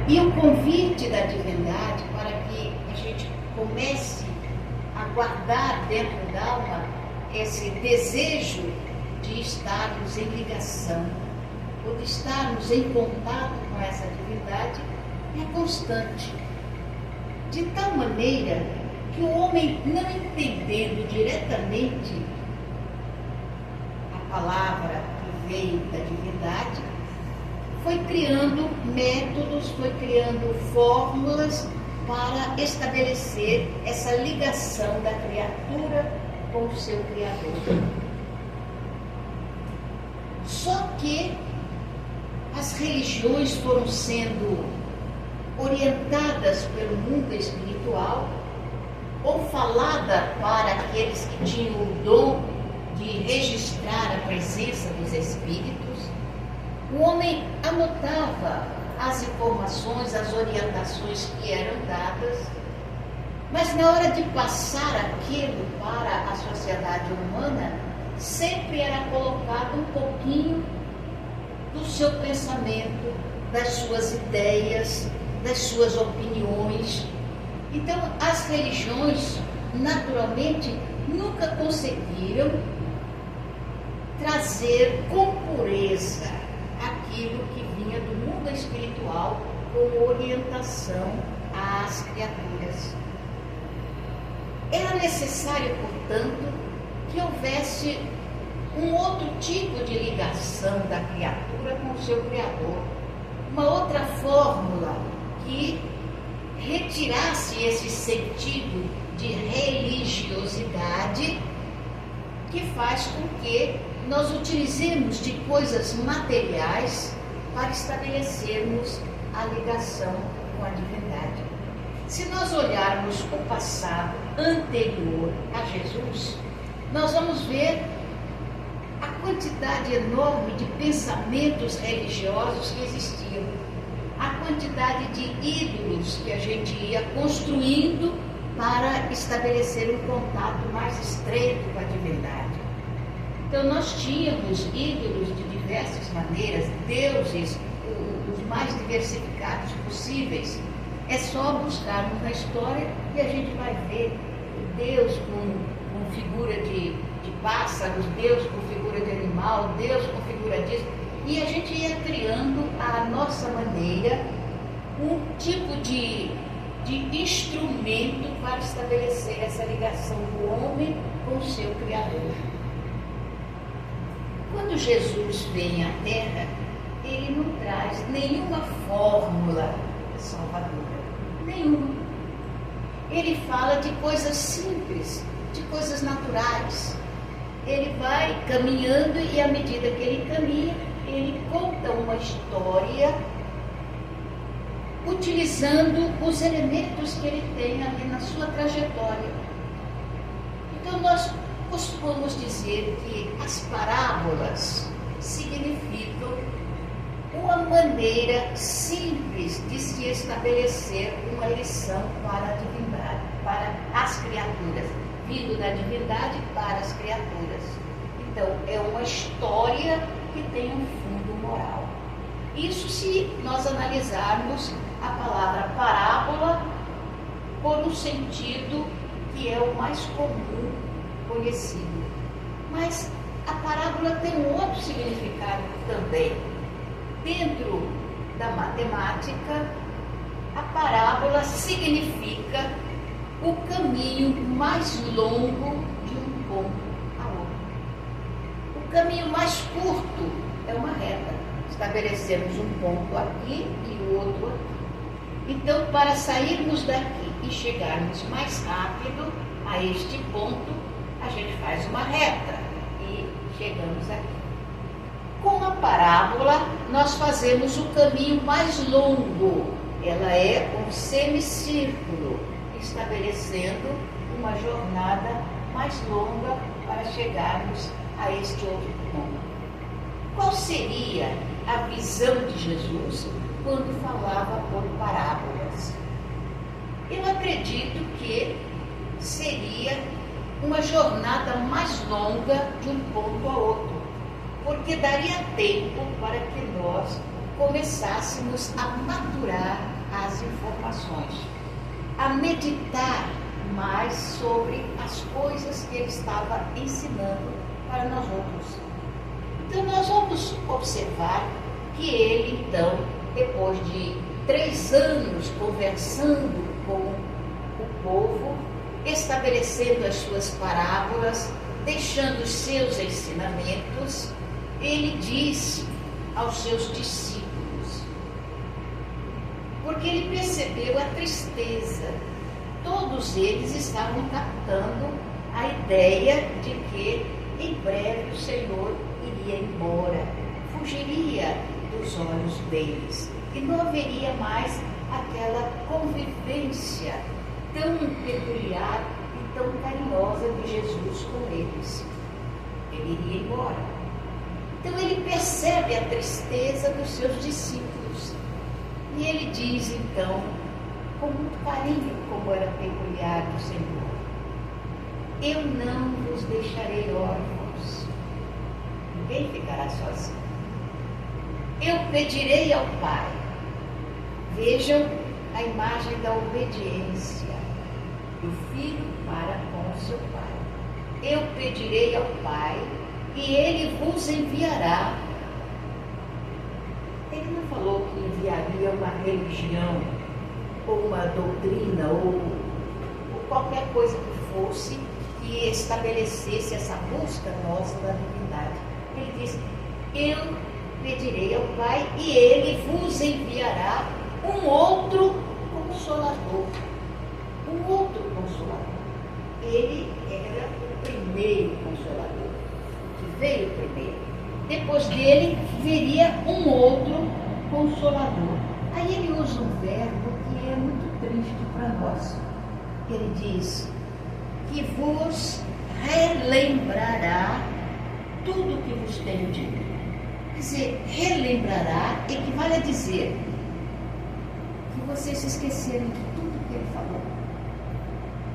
E o convite da divindade para que a gente comece a guardar dentro da alma esse desejo de estarmos em ligação, ou de estarmos em contato com essa divindade, é constante. De tal maneira que o homem, não entendendo diretamente a palavra que veio da divindade, foi criando métodos, foi criando fórmulas para estabelecer essa ligação da criatura com o seu Criador. Só que as religiões foram sendo orientadas pelo mundo espiritual ou falada para aqueles que tinham o dom de registrar a presença dos espíritos. O homem anotava as informações, as orientações que eram dadas, mas na hora de passar aquilo para a sociedade humana, sempre era colocado um pouquinho do seu pensamento, das suas ideias, das suas opiniões. Então, as religiões, naturalmente, nunca conseguiram trazer com pureza aquilo que vinha do mundo espiritual como orientação às criaturas. Era necessário, portanto, que houvesse um outro tipo de ligação da criatura com o seu Criador, uma outra fórmula que retirasse esse sentido de religiosidade que faz com que nós utilizemos de coisas materiais para estabelecermos a ligação com a divindade. Se nós olharmos o passado anterior a Jesus, nós vamos ver a quantidade enorme de pensamentos religiosos que existiam, a quantidade de ídolos que a gente ia construindo para estabelecer um contato mais estreito com a divindade. Então nós tínhamos ídolos de diversas maneiras, deuses, os mais diversificados possíveis. É só buscarmos na história e a gente vai ver Deus com figura de pássaros, Deus com figura de animal, Deus com figura disso. E a gente ia criando à nossa maneira um tipo de instrumento para estabelecer essa ligação do homem com o seu Criador. Quando Jesus vem à Terra, ele não traz nenhuma fórmula salvadora, nenhuma. Ele fala de coisas simples, de coisas naturais. Ele vai caminhando e, à medida que ele caminha, ele conta uma história utilizando os elementos que ele tem ali na sua trajetória. Então nós costumamos dizer que as parábolas significam uma maneira simples de se estabelecer uma lição para a divindade, para as criaturas, vindo da divindade para as criaturas. Então, é uma história que tem um fundo moral. Isso se nós analisarmos a palavra parábola por um sentido que é o mais comum conhecido. Mas a parábola tem um outro significado também. Dentro da matemática, a parábola significa o caminho mais longo de um ponto a outro. O caminho mais curto é uma reta. Estabelecemos um ponto aqui e o outro aqui. Então, para sairmos daqui e chegarmos mais rápido a este ponto, a gente faz uma reta e chegamos aqui. Com a parábola, nós fazemos o caminho mais longo. Ela é um semicírculo, estabelecendo uma jornada mais longa para chegarmos a este outro ponto. Qual seria a visão de Jesus quando falava por parábolas? Eu acredito que seria uma jornada mais longa de um ponto a outro, porque daria tempo para que nós começássemos a maturar as informações, a meditar mais sobre as coisas que ele estava ensinando para nós outros. Então nós vamos observar que ele, então, depois de 3 anos conversando com o povo, estabelecendo as suas parábolas, deixando os seus ensinamentos, ele diz aos seus discípulos, porque ele percebeu a tristeza. Todos eles estavam captando a ideia de que em breve o Senhor iria embora, fugiria dos olhos deles e não haveria mais aquela convivência tão peculiar e tão carinhosa de Jesus com eles. Ele iria embora. Então ele percebe a tristeza dos seus discípulos e ele diz então, com muito carinho, como era peculiar do Senhor: eu não vos deixarei órfãos, ninguém ficará sozinho. Eu pedirei ao Pai. Vejam a imagem da obediência do filho para com o seu pai. Eu pedirei ao Pai e ele vos enviará. Ele não falou que enviaria uma religião, ou uma doutrina, ou qualquer coisa que fosse que estabelecesse essa busca nossa da divindade. Ele diz: eu pedirei ao Pai e ele vos enviará um outro consolador. Um outro consolador. Ele era o primeiro consolador, que veio primeiro. Depois dele viria um outro consolador. Aí ele usa um verbo que é muito triste para nós. Ele diz que vos relembrará tudo o que vos tenho dito. Quer dizer, relembrará equivale a dizer que vocês se esqueceram de tudo que ele falou.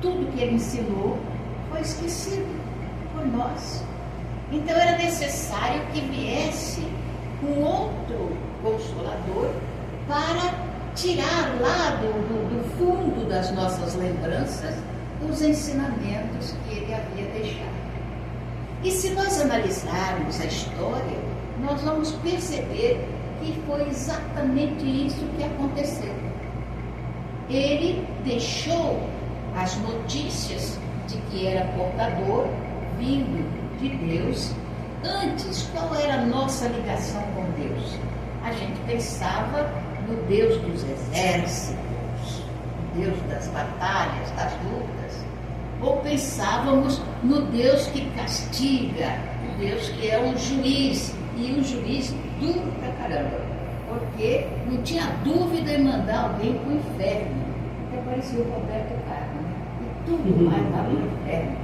Tudo que ele ensinou foi esquecido por nós. Então era necessário que viesse um outro consolador para tirar lá do fundo das nossas lembranças os ensinamentos que ele havia deixado. E se nós analisarmos a história, nós vamos perceber que foi exatamente isso que aconteceu. Ele deixou as notícias de que era portador, vindo de Deus. Antes, qual era a nossa ligação com Deus? A gente pensava no Deus dos exércitos, no Deus das batalhas, das lutas. Ou pensávamos no Deus que castiga, o Deus que é um juiz, e um juiz duro pra caramba, porque não tinha dúvida em mandar alguém para o inferno. Até parecia o Roberto Carlos, né? E tudo mais lá para o inferno.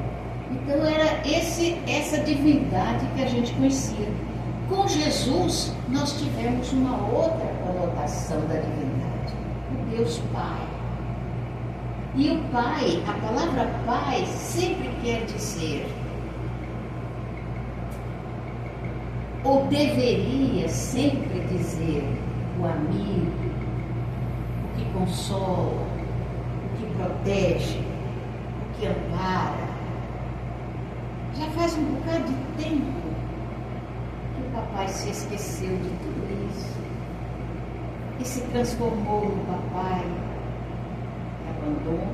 Então era essa divindade que a gente conhecia. Com Jesus, nós tivemos uma outra conotação da divindade, o Deus Pai. E o Pai, a palavra Pai sempre quer dizer, ou deveria sempre dizer, o amigo, o que consola, o que protege, o que ampara. Já faz um bocado de tempo que o papai se esqueceu de tudo isso e se transformou no papai que abandona,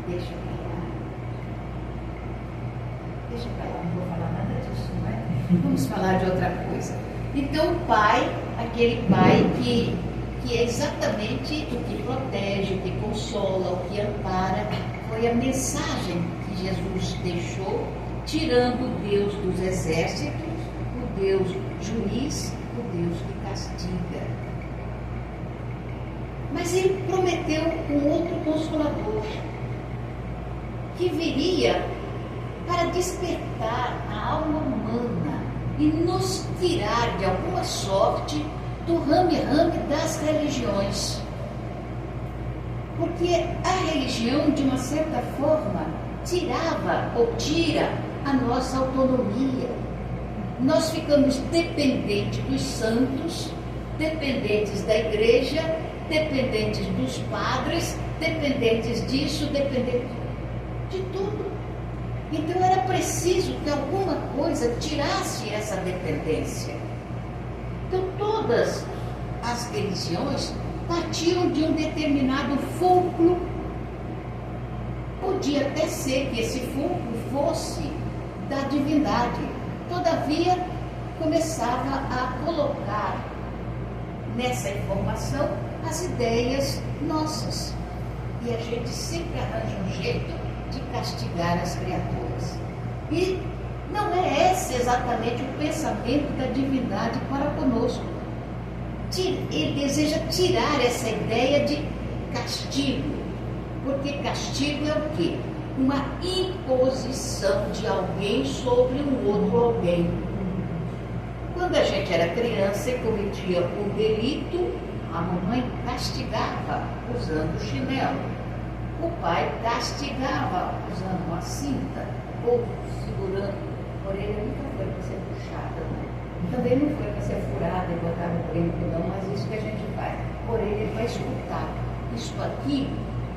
deixa pra lá. Deixa pra lá, não vou falar nada disso, não é? Vamos falar de outra coisa. Então o pai, aquele pai que é exatamente o que protege, o que consola, o que ampara, foi a mensagem que Jesus deixou, tirando o Deus dos exércitos, o Deus juiz, o Deus que castiga. Mas ele prometeu um outro consolador, que viria para despertar a alma humana e nos tirar de alguma sorte do rame-rame das religiões. Porque a religião, de uma certa forma, tirava ou tira a nossa autonomia. Nós ficamos dependentes dos santos dependentes da igreja, dependentes dos padres, dependentes disso, dependentes de tudo. Então era preciso que alguma coisa tirasse essa dependência. Então todas as religiões partiam de um determinado fulcro. Podia até ser que esse fulcro fosse da divindade. Todavia, começava a colocar nessa informação as ideias nossas. E a gente sempre arranja um jeito de castigar as criaturas. E não é esse exatamente o pensamento da divindade para conosco. Ele deseja tirar essa ideia de castigo, porque castigo é o quê? Uma imposição de alguém sobre um outro alguém. Quando a gente era criança e cometia um delito, a mamãe castigava usando chinelo. O pai castigava usando uma cinta ou segurando. A orelha nunca foi para ser puxada, né? Também não foi para ser furada e botar no brinco, não, mas isso que a gente faz. A orelha é para escutar. Isso aqui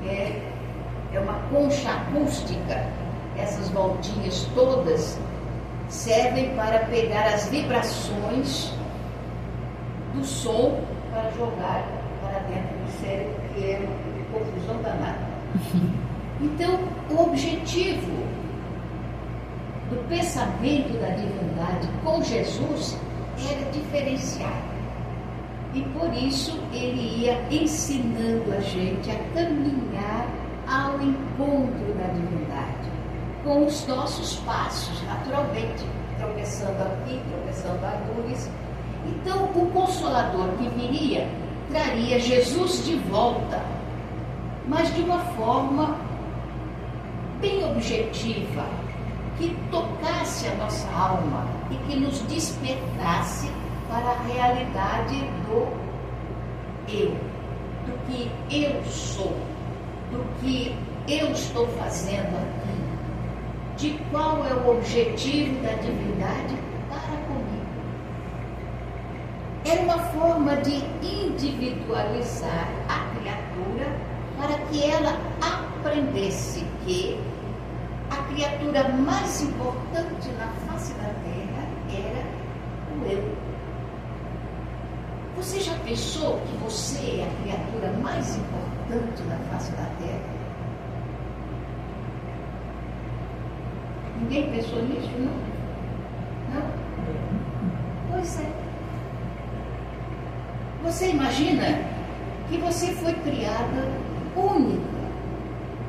é uma concha acústica. Essas voltinhas todas servem para pegar as vibrações do som para jogar para dentro do cérebro, que é uma confusão danada. Então, o objetivo do pensamento da divindade com Jesus era diferenciar. E por isso ele ia ensinando a gente a caminhar ao encontro da divindade, com os nossos passos, naturalmente, tropeçando aqui, tropeçando ali. Então, o Consolador que viria traria Jesus de volta, mas de uma forma bem objetiva, que tocasse a nossa alma e que nos despertasse para a realidade do eu, do que eu sou, do que eu estou fazendo aqui, de qual é o objetivo da divindade para comigo. Era uma forma de individualizar a criatura para que ela aprendesse que a criatura mais importante na face da Terra era o eu. Você já pensou que você é a criatura mais importante na face da Terra? Ninguém pensou nisso, não? Não? Pois é. Você imagina que você foi criada única.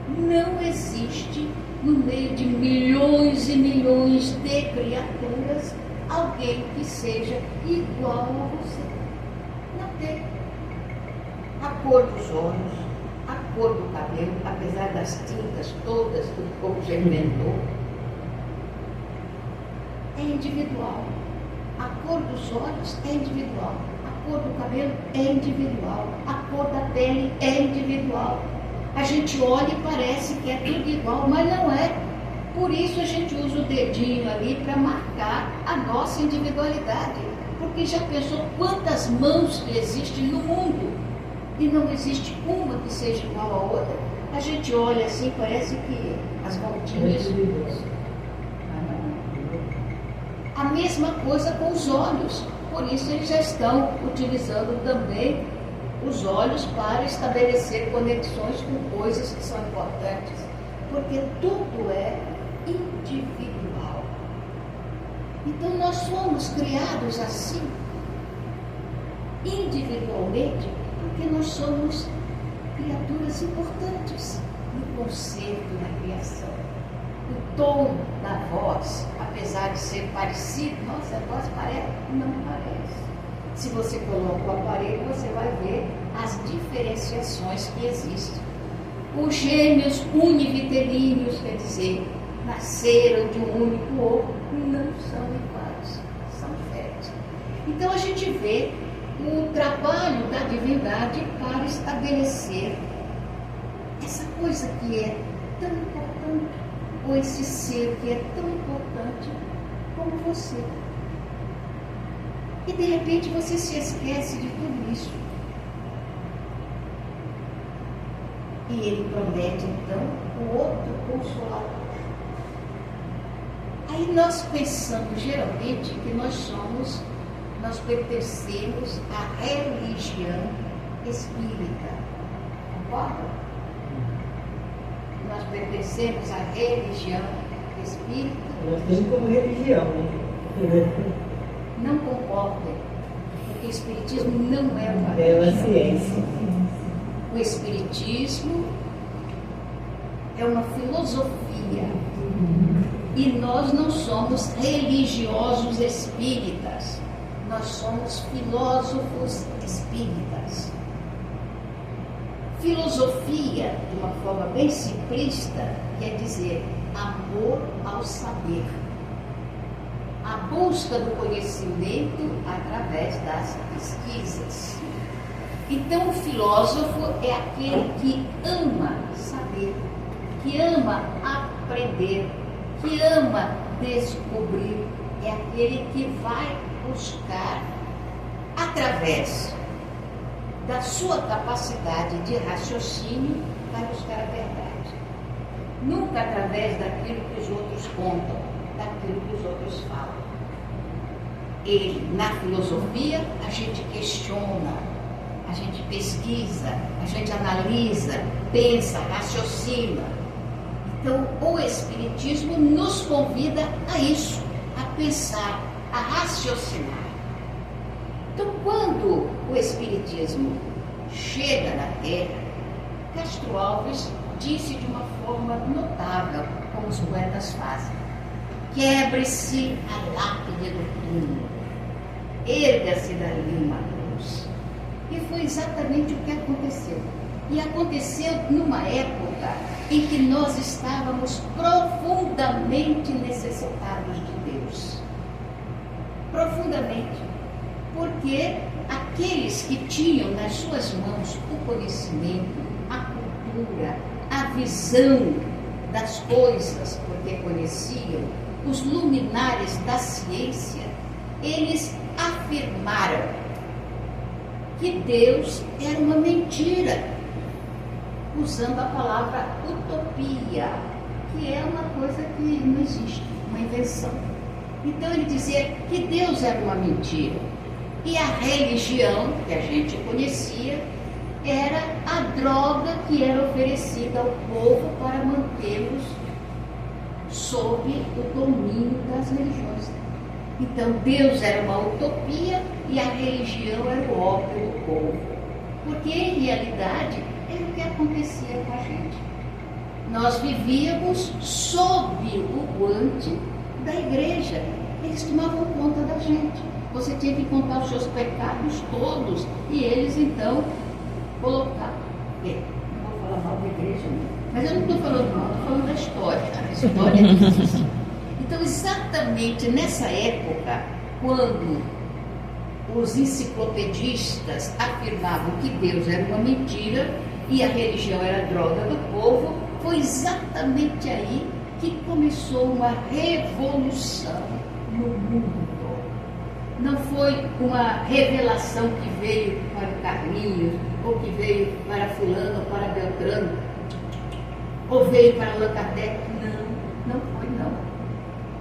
Não existe no meio de milhões e milhões de criaturas alguém que seja igual a você. Não tem. A cor dos olhos, a cor do cabelo, apesar das tintas todas que o povo já inventou, é individual. A cor dos olhos é individual. A cor do cabelo é individual. A cor da pele é individual. A gente olha e parece que é tudo igual, mas não é. Por isso a gente usa o dedinho ali para marcar a nossa individualidade. Porque já pensou quantas mãos que existem no mundo e não existe uma que seja igual à outra? A gente olha assim, parece que as voltinhas. A mesma coisa com os olhos. Por isso eles já estão utilizando também os olhos para estabelecer conexões com coisas que são importantes, porque tudo é individual. Então nós fomos criados assim, individualmente, porque nós somos criaturas importantes no conceito da criação. O tom da voz, apesar de ser parecido, nossa, a voz parece, não parece. Se você coloca o aparelho, você vai ver as diferenciações que existem. Os gêmeos univitelíneos, quer dizer, nasceram de um único ovo, não são iguais, são diferentes. Então a gente vê o trabalho da divindade para estabelecer essa coisa que é tão importante, ou esse ser que é tão importante como você. E de repente você se esquece de tudo isso. E ele promete então o outro consolador. Aí nós pensamos geralmente que nós pertencemos à religião espírita. Concorda? Nós pertencemos à religião espírita. Nós temos como religião, né? Não concordem, porque o espiritismo não é uma É uma religião. ciência. O espiritismo é uma filosofia. E nós não somos religiosos espíritas. Nós somos filósofos espíritas. Filosofia, de uma forma bem simplista, quer dizer amor ao saber. A busca do conhecimento através das pesquisas. Então, o filósofo é aquele que ama saber, que ama aprender, que ama descobrir, é aquele que vai buscar, através da sua capacidade de raciocínio, vai buscar a verdade. Nunca através daquilo que os outros contam, daquilo que os outros falam. Na filosofia, a gente questiona, a gente pesquisa, a gente analisa, pensa, raciocina. Então, o Espiritismo nos convida a isso, a pensar, a raciocinar. Então, quando o Espiritismo chega na Terra, Castro Alves disse de uma forma notável, como os poetas fazem: quebre-se a lápide do túmulo, erga-se dali uma cruz. E foi exatamente o que aconteceu. E aconteceu numa época em que nós estávamos profundamente necessitados de Deus. Profundamente. Porque aqueles que tinham nas suas mãos o conhecimento, a cultura, a visão das coisas, porque conheciam, os luminares da ciência, eles afirmaram que Deus era uma mentira, usando a palavra utopia, que é uma coisa que não existe, uma invenção. Então ele dizia que Deus era uma mentira. E a religião, que a gente conhecia, era a droga que era oferecida ao povo para mantê-los sob o domínio das religiões. Então Deus era uma utopia e a religião era o ópio do povo. Porque em realidade era o que acontecia com a gente. Nós vivíamos sob o guante da igreja. Eles tomavam conta da gente. Você tinha que contar os seus pecados todos e eles então colocavam. Não vou falar mal da igreja, não. Mas eu não estou falando mal, estou falando da história. A história existe. Então, exatamente nessa época, quando os enciclopedistas afirmavam que Deus era uma mentira e a religião era a droga do povo, foi exatamente aí que começou uma revolução no mundo. Não foi uma revelação que veio para o Carlinhos, ou que veio para fulano, ou para Beltrano, ou veio para Allan Kardec. Não foi não.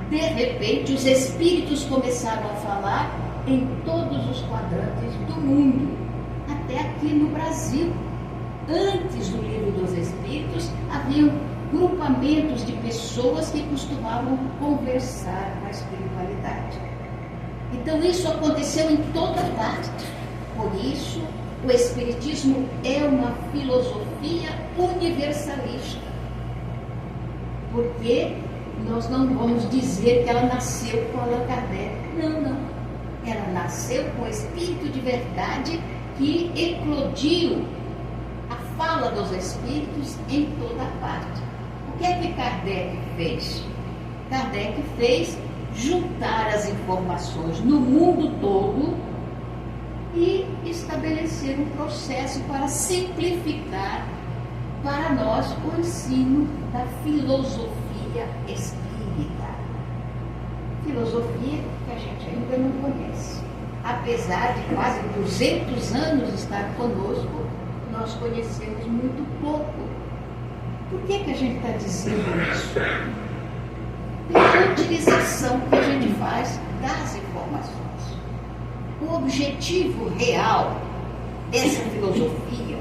De repente, os espíritos começaram a falar em todos os quadrantes do mundo, até aqui no Brasil. Antes do Livro dos Espíritos, haviam grupamentos de pessoas que costumavam conversar com a espiritualidade. Então isso aconteceu em toda parte. Por isso, o Espiritismo é uma filosofia universalista. Porque nós não vamos dizer que ela nasceu com Allan Kardec. Não. Ela nasceu com o Espírito de verdade que eclodiu a fala dos Espíritos em toda parte. O que é que Kardec fez? Kardec fez juntar as informações no mundo todo e estabelecer um processo para simplificar para nós o ensino da filosofia espírita. Filosofia que a gente ainda não conhece. apesar de quase 200 anos estar conosco, nós conhecemos muito pouco. Por que a gente está dizendo isso? Pela utilização que a gente faz das informações. O objetivo real dessa filosofia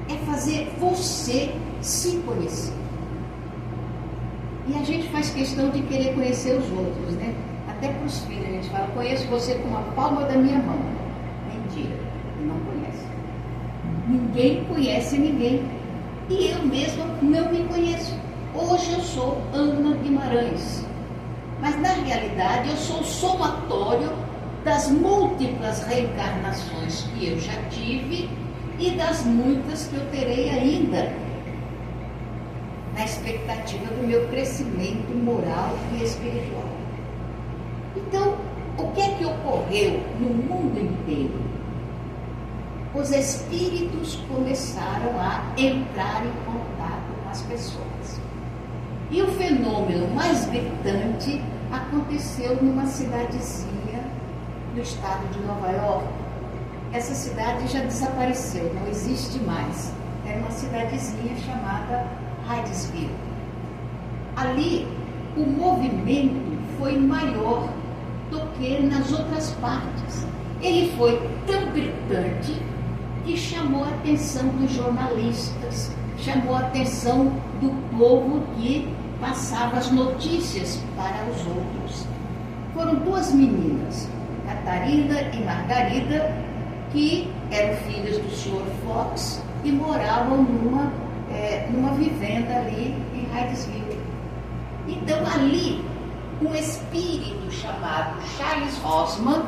é fazer você se conhecer. E a gente faz questão de querer conhecer os outros, né? Até para os filhos, a gente fala, conheço você com a palma da minha mão. Mentira, não conhece. Ninguém conhece ninguém. E eu mesma não me conheço. Hoje eu sou Ana Guimarães. Mas na realidade eu sou o somatório das múltiplas reencarnações que eu já tive e das muitas que eu terei ainda, na expectativa do meu crescimento moral e espiritual. Então, o que é que ocorreu no mundo inteiro? Os espíritos começaram a entrar em contato com as pessoas. E o fenômeno mais gritante aconteceu numa cidadezinha do estado de Nova York. Essa cidade já desapareceu, não existe mais. Era uma cidadezinha chamada Hydesville. Ali, o movimento foi maior do que nas outras partes. Ele foi tão gritante que chamou a atenção dos jornalistas, chamou a atenção do povo que passava as notícias para os outros. Foram duas meninas, Catarina e Margarida, que eram filhas do Sr. Fox e moravam numa vivenda ali em Hydesville. Então ali, um espírito chamado Charles Osman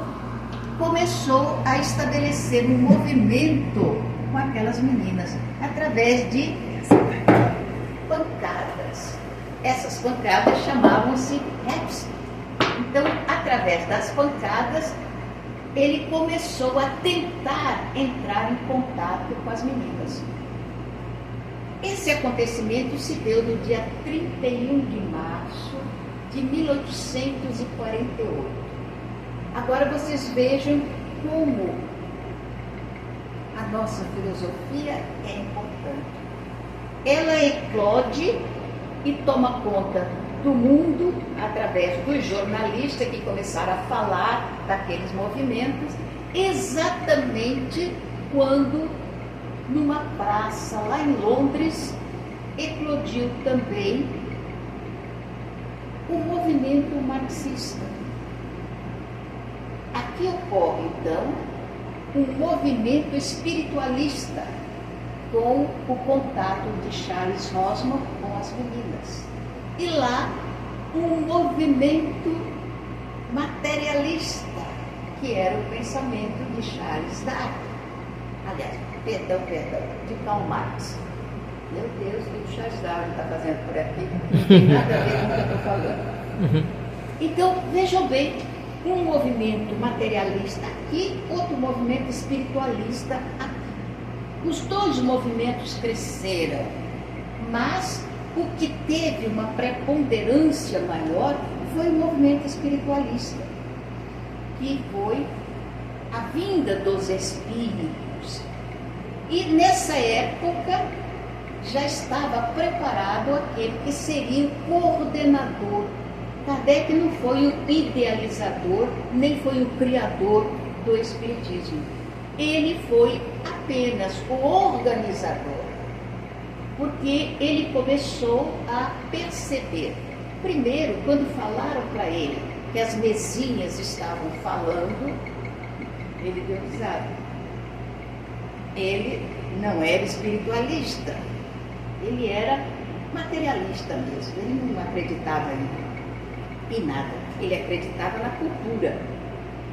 começou a estabelecer um movimento com aquelas meninas, através de pancadas. Essas pancadas chamavam-se raps. Então, através das pancadas, ele começou a tentar entrar em contato com as meninas. Esse acontecimento se deu no dia 31 de março de 1848. Agora vocês vejam como a nossa filosofia é importante. Ela eclode e toma conta do mundo através dos jornalistas que começaram a falar daqueles movimentos, exatamente quando, numa praça lá em Londres, eclodiu também o movimento marxista. Aqui ocorre, então, um movimento espiritualista com o contato de Charles Osman com as meninas. E lá, um movimento materialista, que era o pensamento de Charles Darwin. Aliás, perdão, de Karl Marx. Meu Deus, o que o Charles Darwin está fazendo por aqui? Não tem nada a ver com o que eu estou falando. Então, vejam bem, um movimento materialista aqui, outro movimento espiritualista aqui. Os dois movimentos cresceram, mas o que teve uma preponderância maior foi o movimento espiritualista, que foi a vinda dos espíritos. E nessa época já estava preparado aquele que seria o coordenador. Kardec não foi o idealizador, nem foi o criador do espiritismo. Ele foi apenas o organizador, porque ele começou a perceber. Primeiro, quando falaram para ele que as mesinhas estavam falando, ele deu risada. Ele não era espiritualista, ele era materialista mesmo, ele não acreditava em nada, ele acreditava na cultura.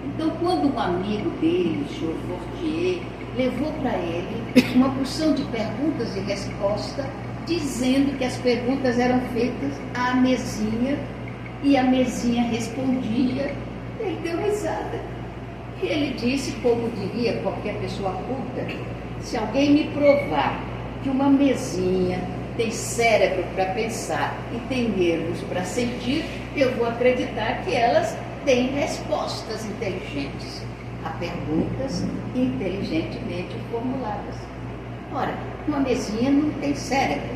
Então, quando um amigo dele, o Sr. Fortier, levou para ele uma porção de perguntas e respostas, dizendo que as perguntas eram feitas à mesinha, e a mesinha respondia, ele deu risada. E ele disse, como diria qualquer pessoa culta, se alguém me provar que uma mesinha tem cérebro para pensar e tem nervos para sentir, eu vou acreditar que elas tem respostas inteligentes a perguntas inteligentemente formuladas. Ora, uma mesinha não tem cérebro,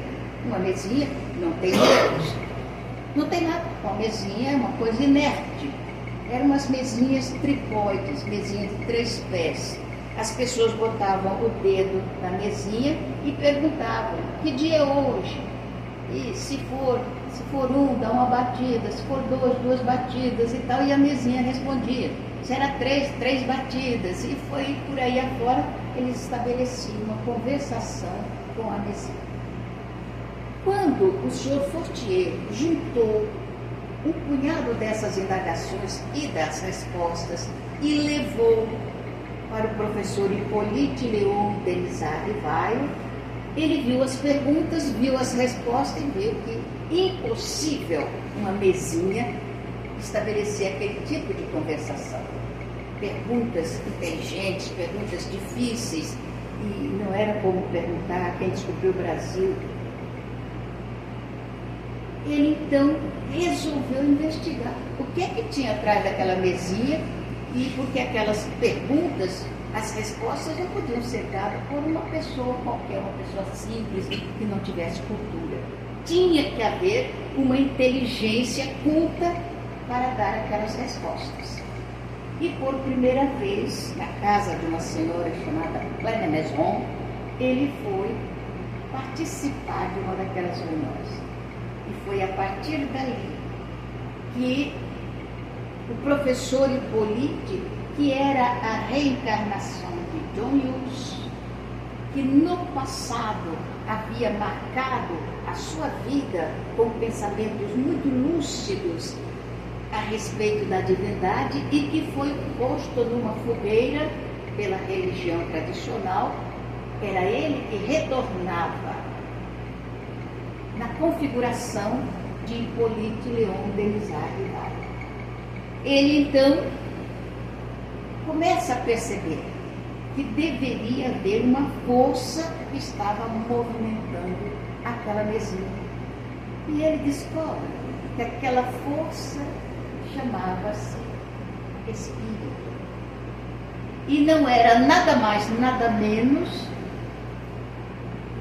uma mesinha não tem nervos, não tem nada. Uma mesinha é uma coisa inerte. Eram umas mesinhas tripóides, mesinhas de 3 pés. As pessoas botavam o dedo na mesinha e perguntavam: que dia é hoje? E se for um, dá uma batida, se for duas batidas e tal, e a mesinha respondia. Se era 3 batidas, e foi por aí afora, eles estabeleciam uma conversação com a mesinha. Quando o senhor Fortier juntou um punhado dessas indagações e das respostas e levou para o professor Hippolyte Léon Denisard Rivail, ele viu as perguntas, viu as respostas e viu que impossível uma mesinha estabelecer aquele tipo de conversação. Perguntas inteligentes, perguntas difíceis, e não era como perguntar quem descobriu o Brasil. Ele então resolveu investigar o que é que tinha atrás daquela mesinha e porque aquelas perguntas, as respostas não podiam ser dadas por uma pessoa qualquer, uma pessoa simples que não tivesse cultura. Tinha que haver uma inteligência culta para dar aquelas respostas. E por primeira vez, na casa de uma senhora chamada Claire Maison, ele foi participar de uma daquelas reuniões. E foi a partir daí que o professor Hippolyte, que era a reencarnação de John Hughes, que no passado havia marcado a sua vida com pensamentos muito lúcidos a respeito da divindade e que foi posto numa fogueira pela religião tradicional, era ele que retornava na configuração de Hippolyte Léon Denisard Rivail. Ele então começa a perceber que deveria haver uma força que estava movimentando aquela mesinha. E ele descobre que aquela força chamava-se Espírito. E não era nada mais, nada menos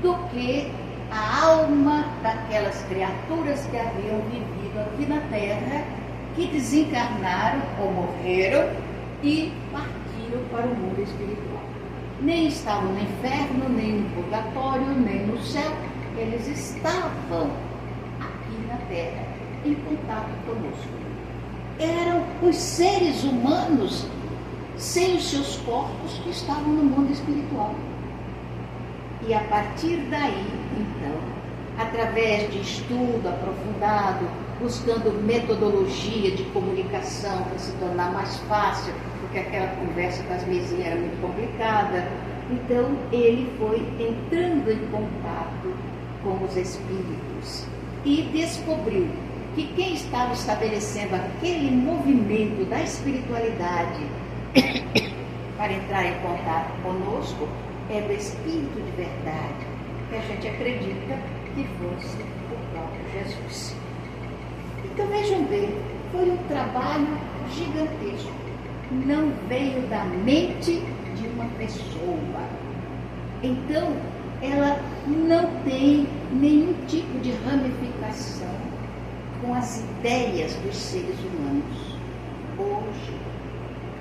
do que a alma daquelas criaturas que haviam vivido aqui na Terra, que desencarnaram ou morreram e partiram para o mundo espiritual. Nem estavam no inferno, nem no purgatório, nem no céu. Eles estavam aqui na Terra, em contato conosco. Eram os seres humanos sem os seus corpos que estavam no mundo espiritual. E a partir daí, então, através de estudo aprofundado, buscando metodologia de comunicação para se tornar mais fácil, porque aquela conversa com as mesinhas era muito complicada, então ele foi entrando em contato com os espíritos e descobriu que quem estava estabelecendo aquele movimento da espiritualidade para entrar em contato conosco é do Espírito de verdade, que a gente acredita que fosse o próprio Jesus. Então vejam bem, foi um trabalho gigantesco. Não veio da mente de uma pessoa. Então, ela não tem nenhum tipo de ramificação com as ideias dos seres humanos. Hoje,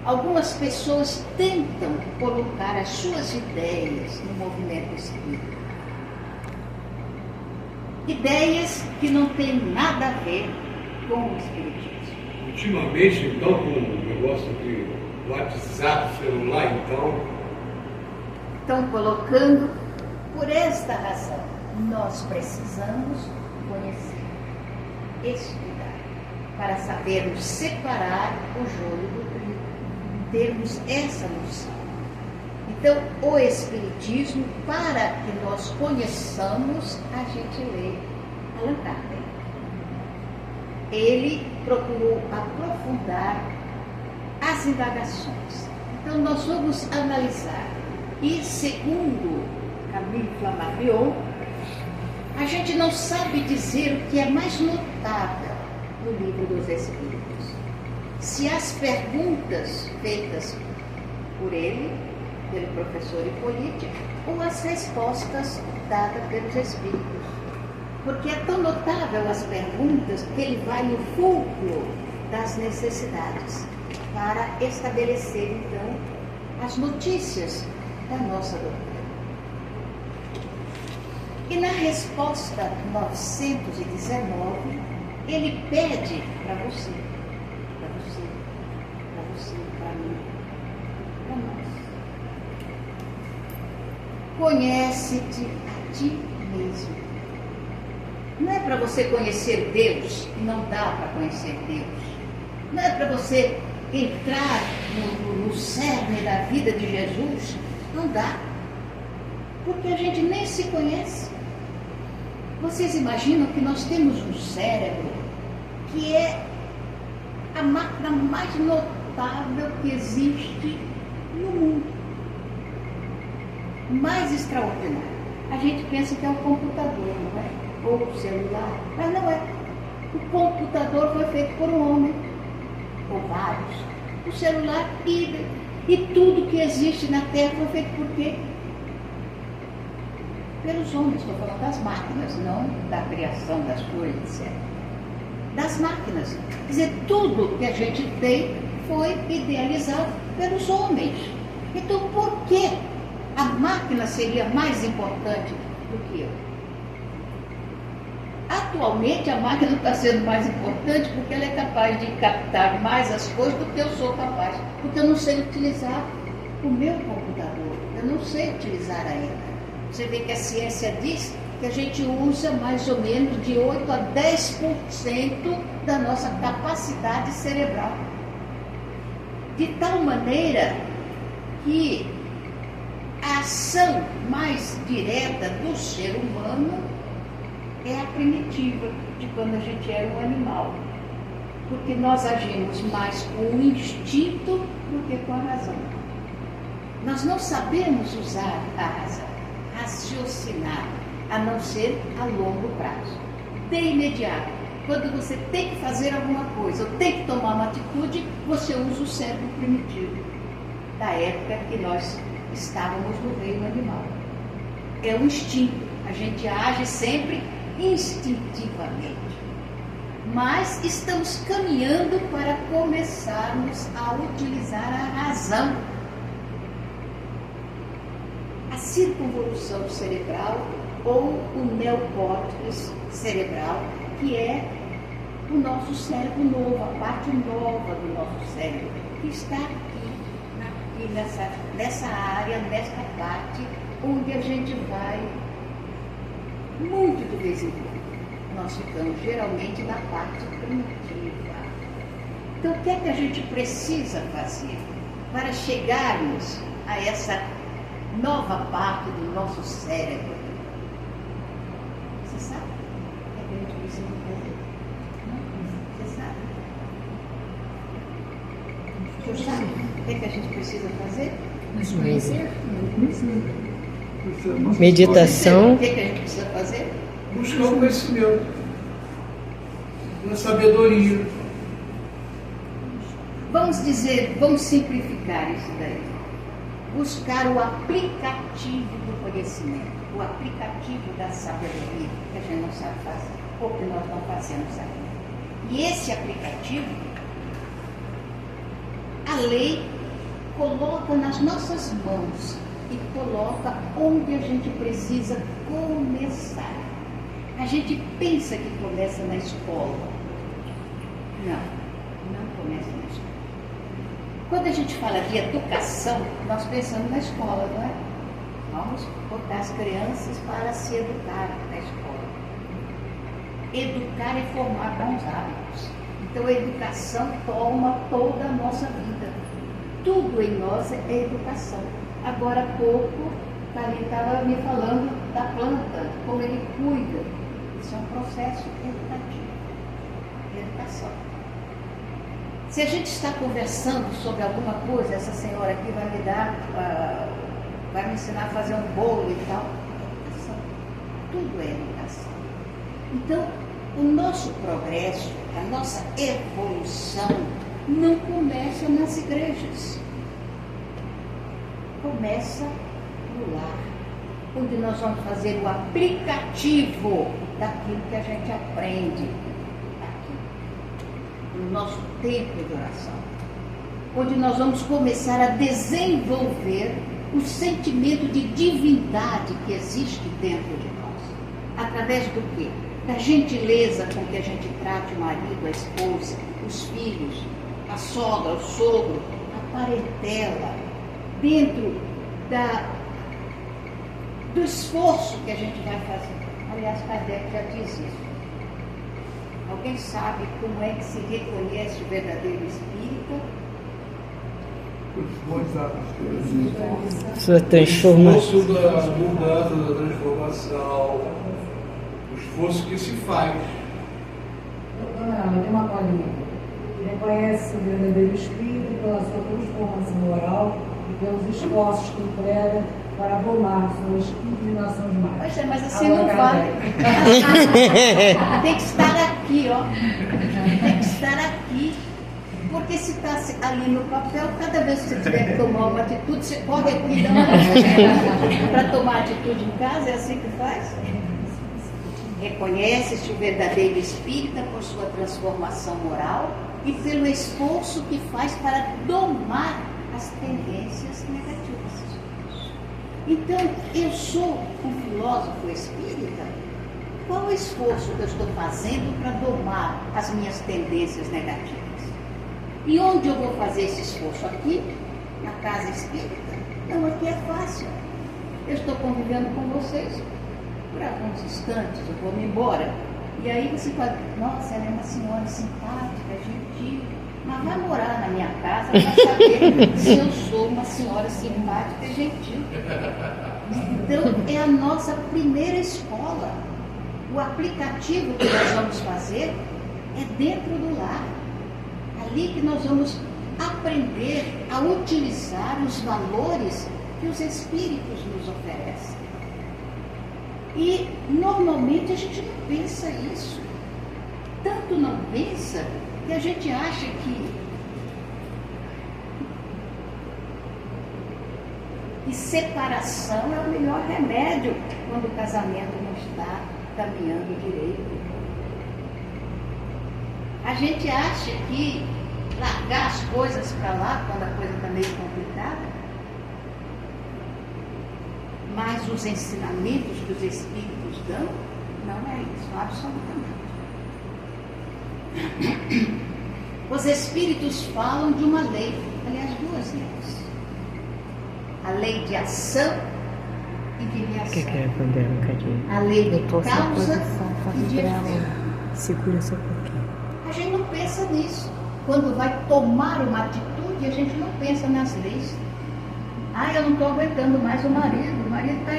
algumas pessoas tentam colocar as suas ideias no movimento espírita. Ideias que não têm nada a ver com o espiritismo. Ultimamente, então, com o negócio de WhatsApp, celular, então... Estão colocando, por esta razão, nós precisamos conhecer, estudar, para sabermos separar o joio do trigo, termos essa noção. Então, o Espiritismo, para que nós conheçamos, a gente lê Allan Kardec. Ele procurou aprofundar as indagações. Então, nós vamos analisar. E, segundo Camille Flammarion, a gente não sabe dizer o que é mais notável no Livro dos Espíritos. se as perguntas feitas por ele, pelo professor Hipólito, ou as respostas dadas pelos Espíritos. Porque é tão notável as perguntas que ele vai no fulcro das necessidades para estabelecer, então, as notícias da nossa doutrina. E na resposta 919, ele pede para você, para mim, para nós. Conhece-te a ti mesmo. Não é para você conhecer Deus, não dá para conhecer Deus. Não é para você entrar no cerne da vida de Jesus, não dá. Porque a gente nem se conhece. Vocês imaginam que nós temos um cérebro que é a máquina mais notável que existe no mundo. Mais extraordinário. A gente pensa que é o computador, não é? Ou o celular, mas não é. O computador foi feito por um homem, ou vários. O celular, idem. E tudo que existe na Terra foi feito por quê? Pelos homens, estou falando das máquinas, não da criação das coisas, etc. Das máquinas. Quer dizer, tudo que a gente tem foi idealizado pelos homens. Então, por que a máquina seria mais importante do que eu? Atualmente, a máquina está sendo mais importante porque ela é capaz de captar mais as coisas do que eu sou capaz. Porque eu não sei utilizar o meu computador. Eu não sei utilizar ainda. Você vê que a ciência diz que a gente usa mais ou menos de 8 a 10% da nossa capacidade cerebral. De tal maneira que a ação mais direta do ser humano é a primitiva, de quando a gente era um animal. Porque nós agimos mais com o instinto do que com a razão. Nós não sabemos usar a razão, raciocinar, a não ser a longo prazo. De imediato, quando você tem que fazer alguma coisa, ou tem que tomar uma atitude, você usa o cérebro primitivo, da época que nós estávamos no reino animal. É o instinto, a gente age sempre instintivamente. Mas estamos caminhando para começarmos a utilizar a razão. A circunvolução cerebral ou o neocórtex cerebral, que é o nosso cérebro novo, a parte nova do nosso cérebro, que está aqui nessa área, nesta parte, onde a gente vai muito de vez em quando. Nós ficamos geralmente na parte primitiva. Então, o que é que a gente precisa fazer para chegarmos a essa nova parte do nosso cérebro? Você sabe o que é que a gente precisa fazer? Não? Você sabe? O senhor sabe o que é que a gente precisa fazer? Meditação. O que é que a gente precisa fazer? Buscar o conhecimento, a sabedoria. Vamos dizer, vamos simplificar isso daí. Buscar o aplicativo do conhecimento, o aplicativo da sabedoria, que a gente não sabe fazer, ou que nós não fazemos ainda. E esse aplicativo, a lei coloca nas nossas mãos e coloca onde a gente precisa começar. A gente pensa que começa na escola. Não começa na escola. Quando a gente fala de educação, nós pensamos na escola, não é? Vamos botar as crianças para se educar na escola. Educar é formar bons hábitos. Então a educação toma toda a nossa vida. Tudo em nós é educação. Agora há pouco, Thalita estava me falando da planta, como ele cuida. Isso é um processo educativo. Educação. Se a gente está conversando sobre alguma coisa, essa senhora aqui vai me dar, vai me ensinar a fazer um bolo e tal. Educação. Tudo é educação. Então, o nosso progresso, a nossa evolução não começa nas igrejas. Começa no lar, onde nós vamos fazer o aplicativo daquilo que a gente aprende aqui, no nosso tempo de oração, onde nós vamos começar a desenvolver o sentimento de divindade que existe dentro de nós. Através do quê? Da gentileza com que a gente trate o marido, a esposa, os filhos, a sogra, o sogro, a parentela, dentro do esforço que a gente vai fazer. Aliás, Kardec já diz isso. Alguém sabe como é que se reconhece o verdadeiro espírita? Sua transformação. O esforço da mudança, da transformação, o esforço que se faz. Tem uma colinha. Reconhece o verdadeiro espírito pela sua transformação moral e pelos esforços que emprega para arrumar suas inclinações mais. Pois é, mas assim não vale. Tem que estar aqui, ó. Tem que estar aqui. Porque se está ali no papel, cada vez que você tiver que tomar uma atitude, você corre aqui e dá uma para tomar atitude em casa, é assim que faz? Reconhece-se o verdadeiro espírita por sua transformação moral e pelo esforço que faz para domar as tendências negativas. Então, eu sou um filósofo espírita. Qual o esforço que eu estou fazendo para domar as minhas tendências negativas? E onde eu vou fazer esse esforço? Aqui, na casa espírita? Não, aqui é fácil. Eu estou convivendo com vocês. Por alguns instantes eu vou me embora. E aí você fala, nossa, ela é uma senhora simpática, gentil. Mas vai morar na minha casa para saber se eu sou uma senhora simpática e gentil. Então, é a nossa primeira escola. O aplicativo que nós vamos fazer é dentro do lar. Ali que nós vamos aprender a utilizar os valores que os espíritos nos oferecem. E normalmente a gente não pensa isso. Tanto não pensa que a gente acha que separação é o melhor remédio quando o casamento não está caminhando direito. A gente acha que largar as coisas para lá quando a coisa está meio complicada, mas os ensinamentos que os espíritos dão, não é isso, absolutamente. Os espíritos falam de uma lei, aliás, duas leis. A lei de ação e de reação. A lei de causa e de efeito. Segura só um pouquinho. A gente não pensa nisso. Quando vai tomar uma atitude, a gente não pensa nas leis. Eu não estou aguentando mais o marido está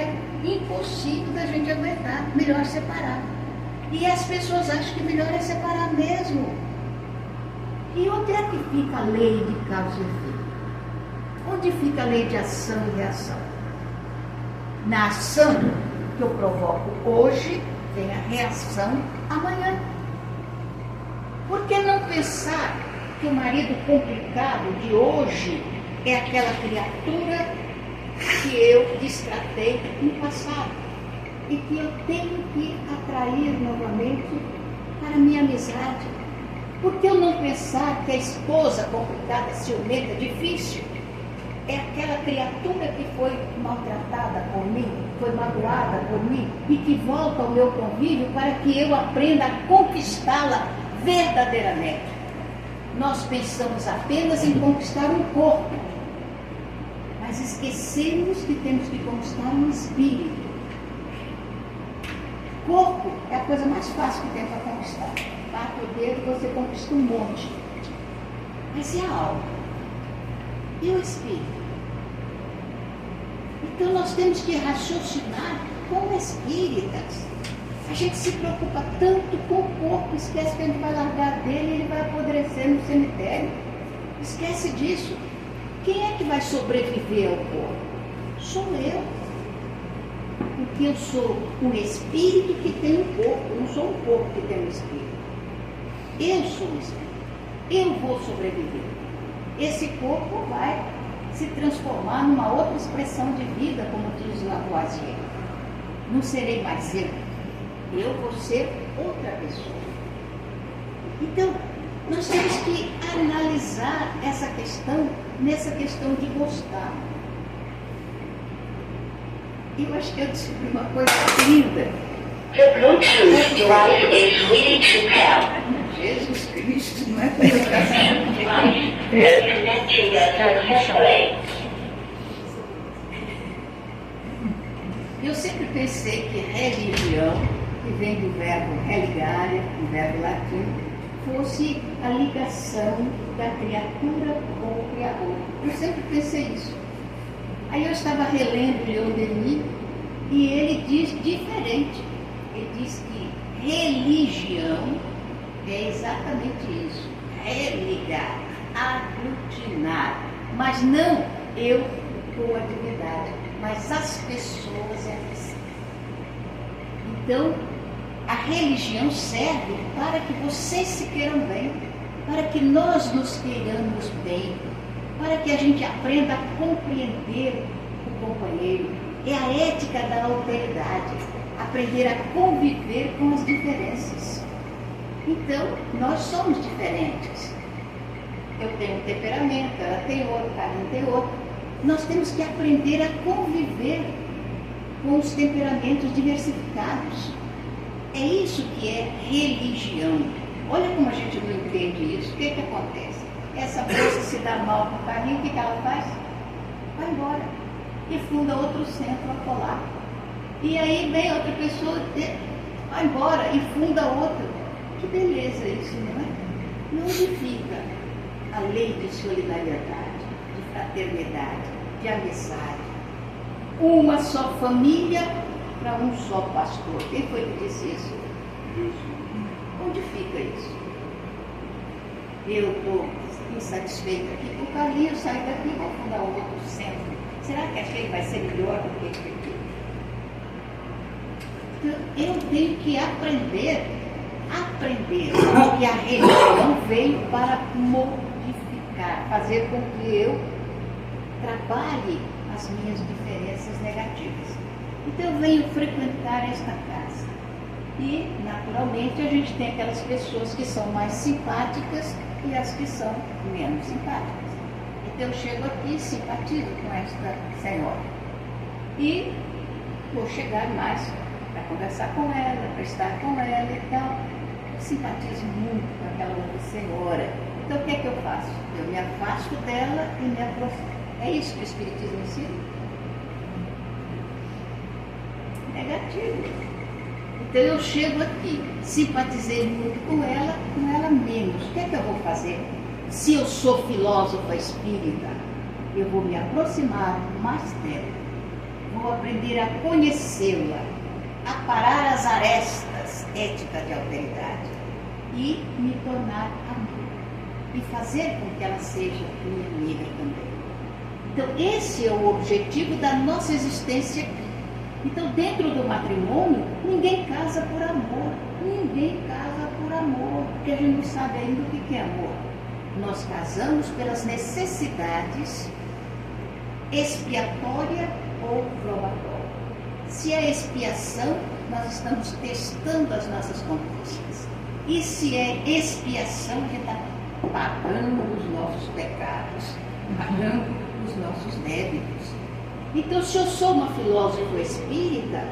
impossível da gente aguentar, melhor separar. E as pessoas acham que melhor é separar mesmo. E onde é que fica a lei de causa e efeito? Onde fica a lei de ação e reação? Na ação que eu provoco hoje, vem a reação amanhã. Por que não pensar que o marido complicado de hoje é aquela criatura que eu destratei no passado e que eu tenho que atrair novamente para a minha amizade? Por que eu não pensar que a esposa complicada, ciumenta, difícil, é aquela criatura que foi maltratada por mim, foi magoada por mim e que volta ao meu convívio para que eu aprenda a conquistá-la verdadeiramente? Nós pensamos apenas em conquistar um corpo, mas esquecemos que temos que conquistar um espírito. Corpo é a coisa mais fácil que tem para conquistar. Bate o dedo, você conquista um monte. Mas e a alma? E o espírito? Então nós temos que raciocinar como espíritas. A gente se preocupa tanto com o corpo, esquece que a gente vai largar dele e ele vai apodrecer no cemitério. Esquece disso. Quem é que vai sobreviver ao corpo? Sou eu. Porque eu sou um espírito que tem um corpo, não sou um corpo que tem um espírito. Eu sou um espírito. eu vou sobreviver. Esse corpo vai se transformar numa outra expressão de vida, como diz Lavoisier. Não serei mais eu vou ser outra pessoa. Então, nós temos que analisar essa questão, nessa questão de gostar. Eu acho que eu descobri uma coisa linda. The Bluetooth device is ready to pair. Jesus Cristo, não é? Device is connected successfully. Eu sempre pensei que religião, que vem do verbo religare, um verbo latino, fosse a ligação da criatura com o Criador. Eu sempre pensei isso. Aí eu estava relendo Leon Denis e ele diz diferente. Ele diz que religião é exatamente isso, religar, aglutinar, mas não eu com a divindade, mas as pessoas entre si. Então, a religião serve para que vocês se queiram bem, para que nós nos queiramos bem, para que a gente aprenda a compreender o companheiro. É a ética da alteridade, aprender a conviver com as diferenças. Então, nós somos diferentes. Eu tenho um temperamento, ela tem outro, Karine tem outro. Nós temos que aprender a conviver com os temperamentos diversificados. É isso que é religião. Olha como a gente não entende isso. O que acontece? Essa moça se dá mal com o carrinho, o que ela faz? Vai embora. E funda outro centro acolá. E aí vem outra pessoa, vai embora e funda outro. Que beleza isso, não é? E onde fica a lei de solidariedade, de fraternidade, de amizade? Uma só família para um só pastor. Quem foi que disse isso? Onde fica isso? Eu estou insatisfeita aqui com o Carlinhos, saio daqui e vou fundar outro centro. Será que aquele vai ser melhor do que aquele? Então, eu tenho que aprender que a religião veio para modificar, fazer com que eu trabalhe as minhas diferenças negativas. Então eu venho frequentar esta casa e, naturalmente, a gente tem aquelas pessoas que são mais simpáticas e as que são menos simpáticas. Então eu chego aqui e simpatizo com esta senhora e vou chegar mais para conversar com ela, para estar com ela e tal. Eu simpatizo muito com aquela outra senhora. Então o que é que eu faço? Eu me afasto dela e me aproximo. É isso que o Espiritismo ensina? Negativo. Então eu chego aqui, simpatizei muito com ela menos. O que é que eu vou fazer? Se eu sou filósofa espírita, eu vou me aproximar mais dela, vou aprender a conhecê-la, a parar as arestas éticas de alteridade e me tornar amiga e fazer com que ela seja minha amiga também. Então esse é o objetivo da nossa existência aqui. Então dentro do matrimônio, ninguém casa por amor, porque a gente não sabe ainda o que é amor. Nós casamos pelas necessidades expiatória ou probatória. Se é expiação, nós estamos testando as nossas conquistas. E se é expiação, a gente está pagando os nossos pecados, pagando os nossos débitos. Então, se eu sou uma filósofa espírita,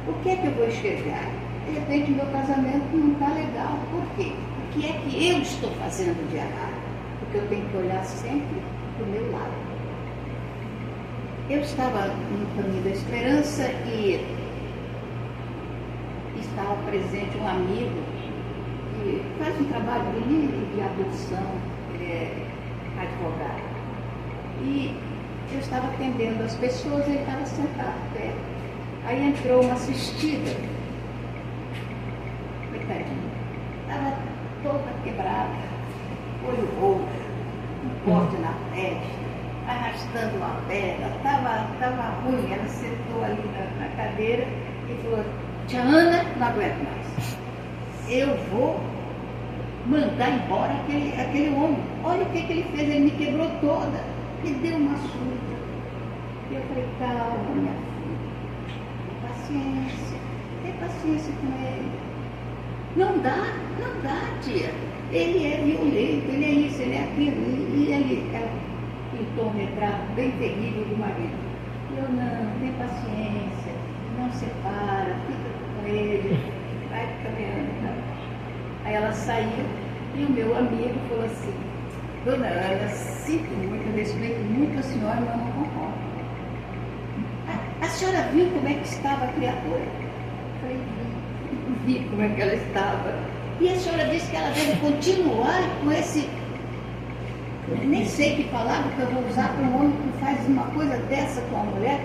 o que é que eu vou enxergar? De repente, meu casamento não está legal. Por quê? O que é que eu estou fazendo de errado? Porque eu tenho que olhar sempre para o meu lado. Eu estava no Caminho da Esperança e estava presente um amigo que faz um trabalho bonito de adoção, ele é advogado. E eu estava atendendo as pessoas e ele estava sentado perto. Aí entrou uma assistida, coitadinha, estava toda quebrada, olho roxo, um corte na testa, arrastando uma perna, estava ruim. Ela sentou ali na cadeira e falou: Tia Ana, não aguento mais. Eu vou mandar embora aquele homem. Olha o que ele fez, ele me quebrou toda, me deu uma surra. E eu falei, calma, minha filha, tem paciência com ele. Não dá, tia. Ele é violento, ele é isso, ele é aquilo. Ela pintou um retrato bem terrível do marido. Eu não, tem paciência, não separa, fica com ele, vai caminhando. Aí ela saiu e o meu amigo falou assim, dona Ana, sinto muito, eu respeito muito a senhora, mas não concordo. A senhora viu como é que estava a criatura? Eu falei, vi como é que ela estava. E a senhora disse que ela deve continuar com esse... Nem sei que palavra que eu vou usar para um homem que faz uma coisa dessa com a mulher.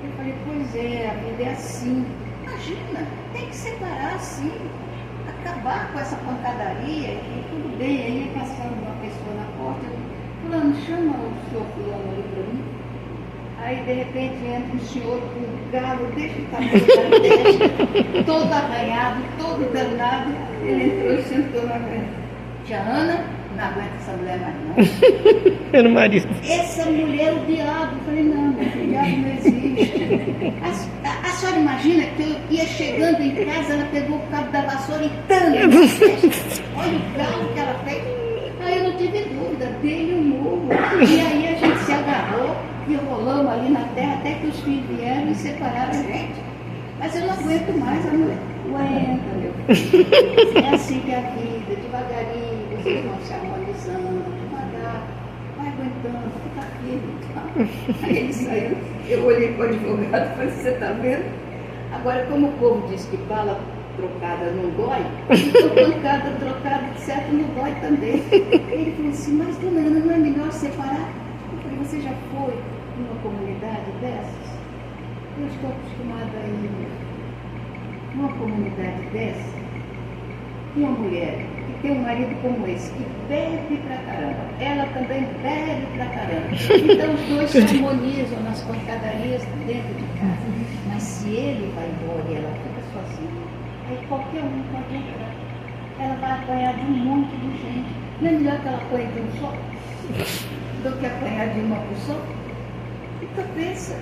Eu falei, pois é, a vida é assim. Imagina, tem que separar assim, acabar com essa pancadaria e tudo bem. Aí ia passando uma pessoa na porta, fulano, chama o senhor fulano ali para mim. Aí de repente entra um senhor com um galo desse tamanho da testa, todo arranhado, todo danado. Ele entrou e sentou na frente. Tia Ana, não aguenta essa mulher mais não. Era o marido. Essa mulher é o diabo. Eu falei, não, meu filho, o diabo não existe. A senhora imagina que eu ia chegando em casa, ela pegou o cabo da vassoura e tanga. Olha o galo que ela fez. Aí eu não tive dúvida, dele o murro. E aí a gente se agarrou e rolamos ali na terra até que os filhos vieram e separaram a gente. Mas eu não aguento mais a mulher. Aguenta, meu filho. É assim que é a vida, devagarinho, vocês vão se harmonizando, devagar, vai aguentando, fica firme. Tá? Aí ele saiu, eu olhei para o advogado e falei, você está vendo? Agora, como o povo diz que bala trocada não dói, então pancada trocada, de certo, não dói também. Ele falou assim, mas dona Ana, não é melhor separar? Eu falei, você já foi numa comunidade dessas? Eu estou acostumada a ir numa comunidade dessa, uma mulher que tem um marido como esse, que bebe pra caramba, ela também bebe pra caramba. Então os dois se harmonizam nas pancadarias dentro de casa. Mas se ele vai embora e ela fica sozinha, aí qualquer um pode entrar. Ela vai apanhar de um monte de gente. Não é melhor que ela apanhe de um só do que apanhar de uma por só? Então pensa,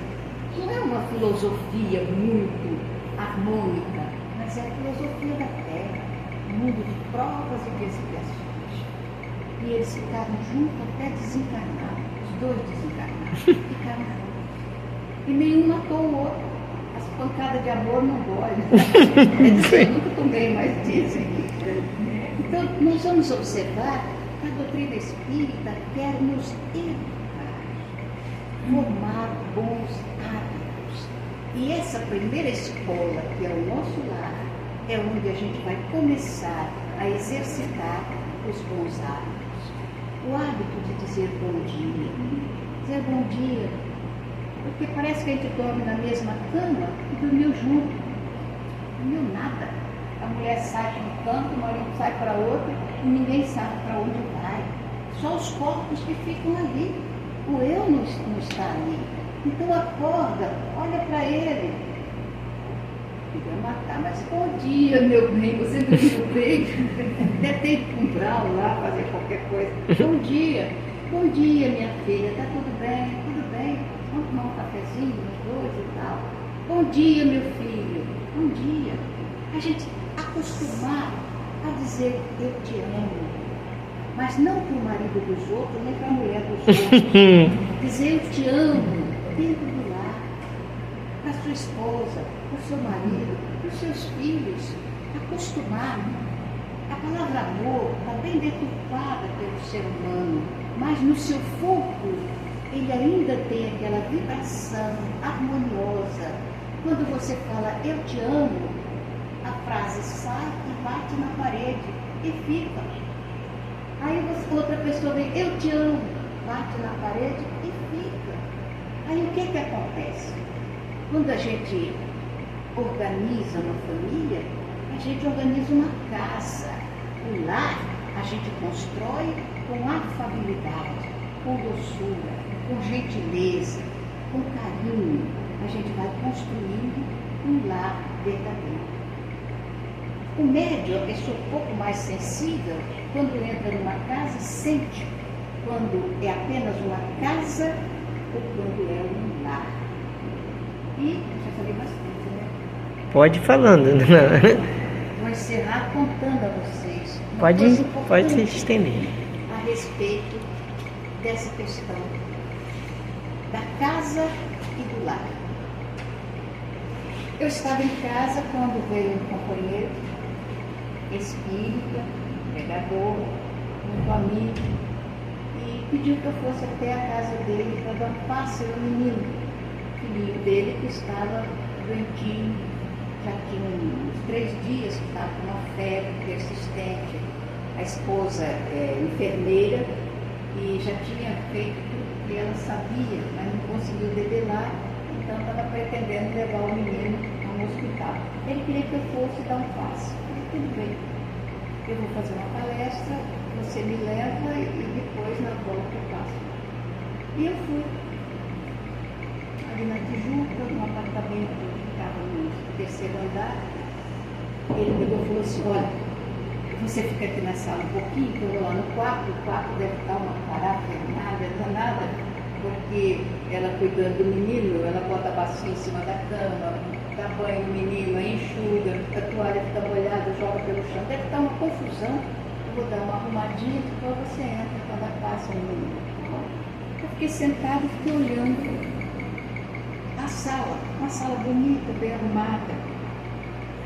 não é uma filosofia muito harmônica, mas é a filosofia da terra, um mundo de provas e de expiações. E eles ficaram juntos até desencarnar, os dois desencarnaram, ficaram juntos. E nenhum matou o outro. As pancadas de amor não doem. Eu nunca tomei, mas dizem. Então, nós vamos observar que a doutrina espírita quer nos educar, formar bons hábitos. E essa primeira escola, que é o nosso lar, é onde a gente vai começar a exercitar os bons hábitos. O hábito de dizer bom dia. Dizer bom dia. Porque parece que a gente dorme na mesma cama e dormiu junto. Dormiu nada. A mulher sai para um canto, o marido sai para outro e ninguém sabe para onde vai. Só os corpos que ficam ali. O eu não está ali. Então acorda, olha para ele. Fica matar, mas bom dia, meu bem, você me viu bem? Até tem que comprar lá, fazer qualquer coisa. Bom dia, minha filha, está tudo bem? Tudo bem? Vamos tomar um cafezinho, os dois e tal. Bom dia, meu filho, bom dia. A gente acostumar a dizer eu te amo. Mas não para o marido dos outros, nem para a mulher dos outros. Dizer eu te amo dentro do lar, para sua esposa, para o seu marido, para os seus filhos. Acostumar. A palavra amor está bem deturpada pelo ser humano, mas no seu foco ele ainda tem aquela vibração harmoniosa. Quando você fala eu te amo, a frase sai e bate na parede e fica. Aí outra pessoa vem, eu te amo, bate na parede e fica. Aí o que acontece? Quando a gente organiza uma família, a gente organiza uma casa. O lar a gente constrói com afabilidade, com doçura, com gentileza, com carinho. A gente vai construindo um lar verdadeiro. O médium, a pessoa um pouco mais sensível, quando entra numa casa, sente quando é apenas uma casa ou quando é um lar. E já falei bastante, né? Pode ir falando. Vou encerrar contando a vocês uma Pode coisa se importante estender. a respeito dessa questão da casa e do lar. Eu estava em casa quando veio um companheiro espírita, pregador, muito amigo, e pediu que eu fosse até a casa dele para dar um passe ao menino, filhinho dele que estava doentinho, já tinha uns 3 dias que estava com uma febre persistente. A esposa é enfermeira e já tinha feito tudo que ela sabia, mas não conseguiu debelar, então estava pretendendo levar o menino a um hospital. Ele queria que eu fosse dar um passe. Eu falei, tudo bem, eu vou fazer uma palestra, você me leva e depois na volta eu passo. E eu fui. Ali na Tijuca, num apartamento que estava no 3º andar, ele me ligou e falou assim, olha, você fica aqui na sala um pouquinho, que eu vou lá no quarto, o quarto deve estar uma parafernália danada, porque ela cuidando do menino, ela bota a bacia em cima da cama, dá banho no menino, aí enxuga, a toalha fica molhada, joga pelo chão, deve estar uma confusão. Eu vou dar uma arrumadinha, depois você entra quando passa o menino. Eu fiquei sentada e fiquei olhando a sala, uma sala bonita, bem arrumada.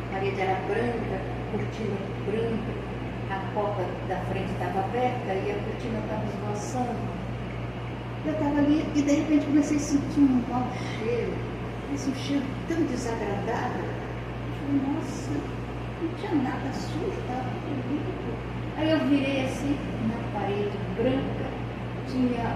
A parede era branca, cortina branca, a porta da frente estava aberta e a cortina estava esvoaçando. Eu estava ali e de repente comecei a sentir um mau cheiro, esse cheiro tão desagradável. Eu falei, nossa, não tinha nada sujo, estava tudo limpo. Aí eu virei assim, na parede branca, tinha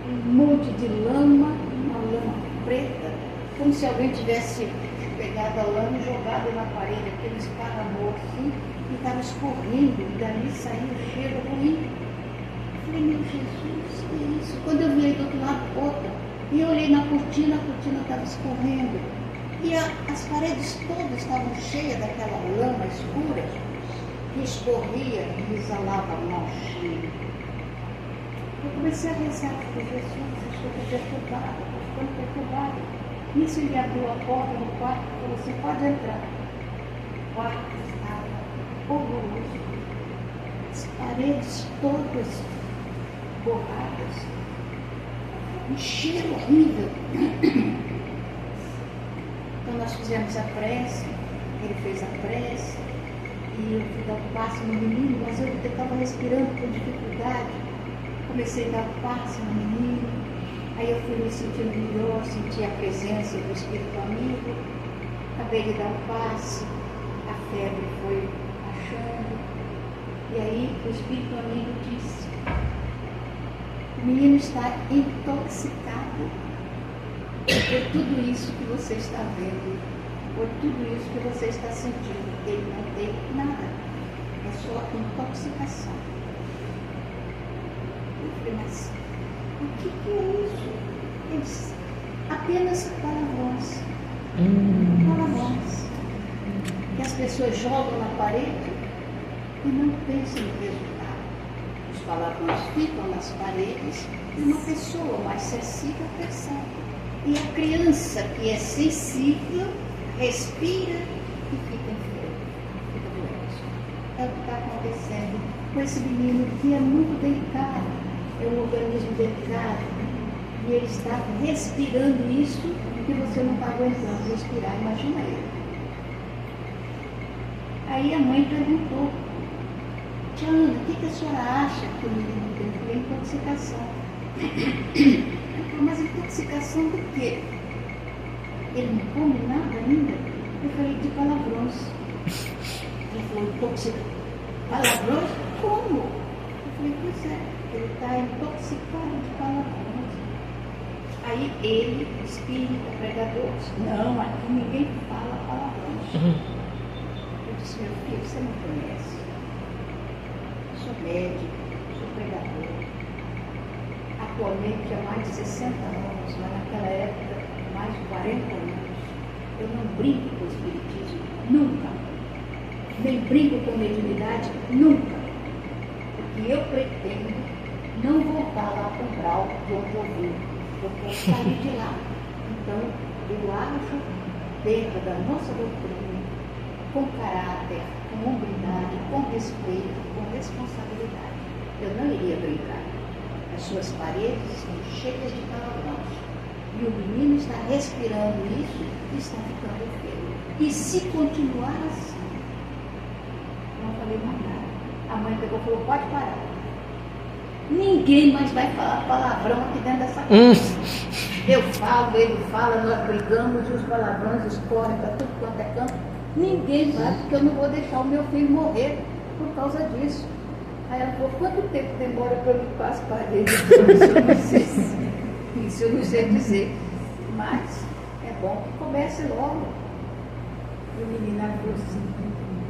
um monte de lama, uma lama preta, como se alguém tivesse pegado a lama e jogado na parede, aquele esparramou assim, e estava escorrendo, e dali saiu um cheiro ruim. Eu falei, meu Jesus, que é isso? Quando eu vi do outro lado, outra, e eu olhei na cortina, a cortina estava escorrendo, e as paredes todas estavam cheias daquela lama escura, que escorria e exalava um mau cheiro. Eu comecei a rezar, porque Jesus, estou perturbada, estou ficando perturbada. Nisso ele abriu a porta do quarto e falou, você pode entrar. O quarto estava horroroso. As paredes todas borradas. Um cheiro horrível. Então nós fizemos a prece, ele fez a prece, e eu fui dar um passe no menino, mas eu estava respirando com dificuldade. Comecei a dar um passe no menino. Aí eu fui me sentindo melhor, senti a presença do Espírito amigo, acabei de dar um passe, a febre foi baixando, e aí o Espírito amigo disse, o menino está intoxicado por tudo isso que você está vendo, por tudo isso que você está sentindo. Ele não tem nada, é só intoxicação. Eu falei, mas o que é isso? Eles apenas palavrões. Palavrões. Que as pessoas jogam na parede e não pensam no resultado. Os palavrões ficam nas paredes e uma pessoa mais sensível percebe. E a criança que é sensível respira e fica enferma, fica doente. É o que está acontecendo com esse menino que é muito delicado. É um organismo delicado e ele está respirando isso que você não está aguentando respirar, imagina ele. Aí a mãe perguntou, tia Ana, o que a senhora acha que o menino tem? Eu falei, intoxicação. Ela falou, mas intoxicação do quê? Ele não come nada ainda? Eu falei, de palavrões. Ela falou, intoxicação. Palavrões? Como? Eu falei, pois é. Ele está intoxicado de palavrões. Aí ele, espírita, pregador, disse, não, aqui ninguém fala palavrões. Eu disse, meu filho, você não conhece. Eu sou médico, sou pregador. Atualmente há mais de 60 anos, mas naquela época, mais de 40 anos. Eu não brinco com o espiritismo. Nunca. Nem brinco com mediunidade? Nunca. Porque eu pretendo não voltar lá para o grau de onde eu vim. Eu quero sair de lá. Então, eu acho, dentro da nossa doutrina, com caráter, com hombridade, com respeito, com responsabilidade. Eu não iria brincar. As suas paredes estão cheias de palavrões. E o menino está respirando isso e está ficando feio. E se continuar assim, não falei mais nada. A mãe pegou e falou, pode parar. Ninguém mais vai falar palavrão aqui dentro dessa casa. Eu falo, ele fala, nós brigamos e os palavrões escorrem para tudo quanto é canto. Ninguém vai, porque eu não vou deixar o meu filho morrer por causa disso. Aí ela falou, quanto tempo demora para eu limpar as paredes? Isso eu não sei dizer. Mas é bom que comece logo. E o menino falou assim,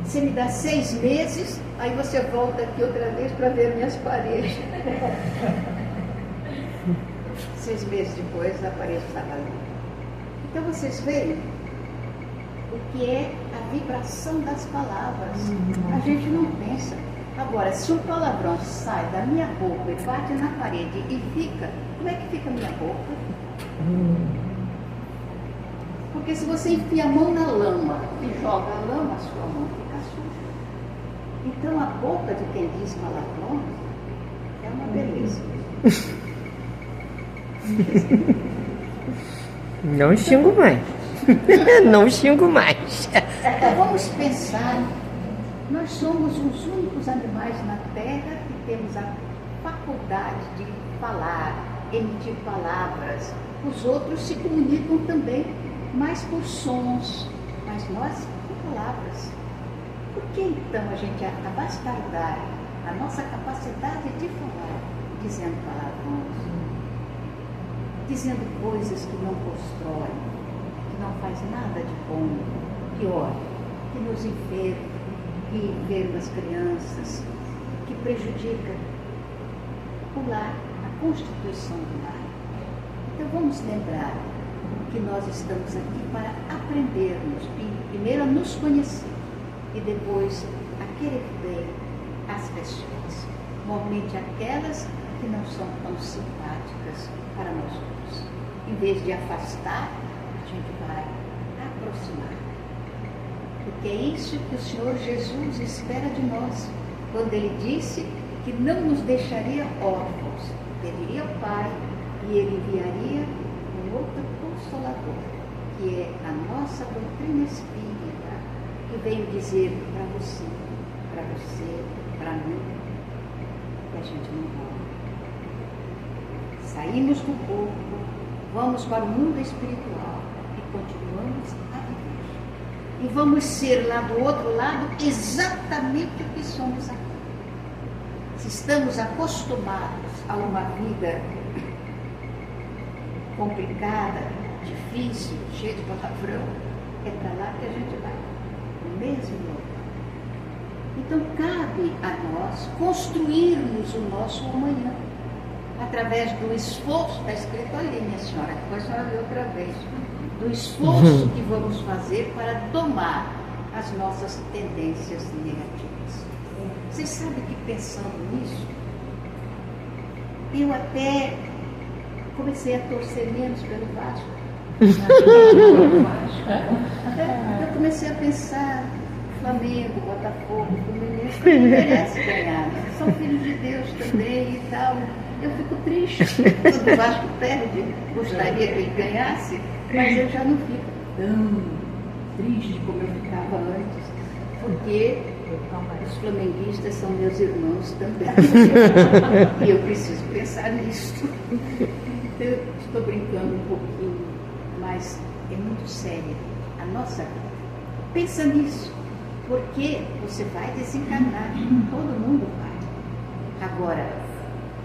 você me dá 6 meses, aí você volta aqui outra vez para ver minhas paredes. 6 meses depois a parede estava ali. Então vocês veem o que é a vibração das palavras. A gente não pensa. Agora, se um palavrão sai da minha boca e bate na parede e fica, como é que fica a minha boca? Porque se você enfia a mão na lama e joga a lama, a sua mão fica suja. Então a boca de quem diz palavrões é uma beleza. Não xingo mais. Não xingo mais. Então vamos pensar, nós somos os únicos animais na Terra que temos a faculdade de falar, emitir palavras. Os outros se comunicam também, mas por sons, mas nós por palavras. Por que então a gente abastardar a nossa capacidade de falar, dizendo palavrões, dizendo coisas que não constroem, que não faz nada de bom, pior, que nos enferma, que enferma as crianças, que prejudica o lar, a constituição do lar. Então vamos lembrar que nós estamos aqui para aprendermos, primeiro a nos conhecer e depois a querer bem as pessoas, normalmente aquelas que não são tão simpáticas para nós outros. Em vez de afastar, a gente vai aproximar. Porque é isso que o Senhor Jesus espera de nós, quando Ele disse que não nos deixaria órfãos, pediria ao Pai e Ele enviaria um outro Consolador, que é a nossa doutrina espírita, que veio dizer para você, para mim, que a gente não morre. Saímos do corpo, vamos para o mundo espiritual e continuamos a viver. E vamos ser lá do outro lado exatamente o que somos aqui. Se estamos acostumados a uma vida complicada, difícil, cheia de palavrão, é para lá que a gente vai, no mesmo lugar. Então cabe a nós construirmos o nosso amanhã, através do esforço, está escrito ali, minha senhora, depois a senhora lê outra vez, do esforço que vamos fazer para domar as nossas tendências negativas. Vocês sabem que pensando nisso, eu até comecei a torcer menos pelo Vasco. Eu comecei a pensar, Flamengo, Botafogo, Fluminense, não merece ganhar, né? São filhos de Deus também e tal. Eu fico triste quando o Vasco perde, gostaria que ele ganhasse, mas eu já não fico tão triste como eu ficava antes, porque os flamenguistas são meus irmãos também. E eu preciso pensar nisso. Eu estou brincando um pouquinho, mas é muito séria a nossa vida. Pensa nisso, porque você vai desencarnar, todo mundo vai. Agora,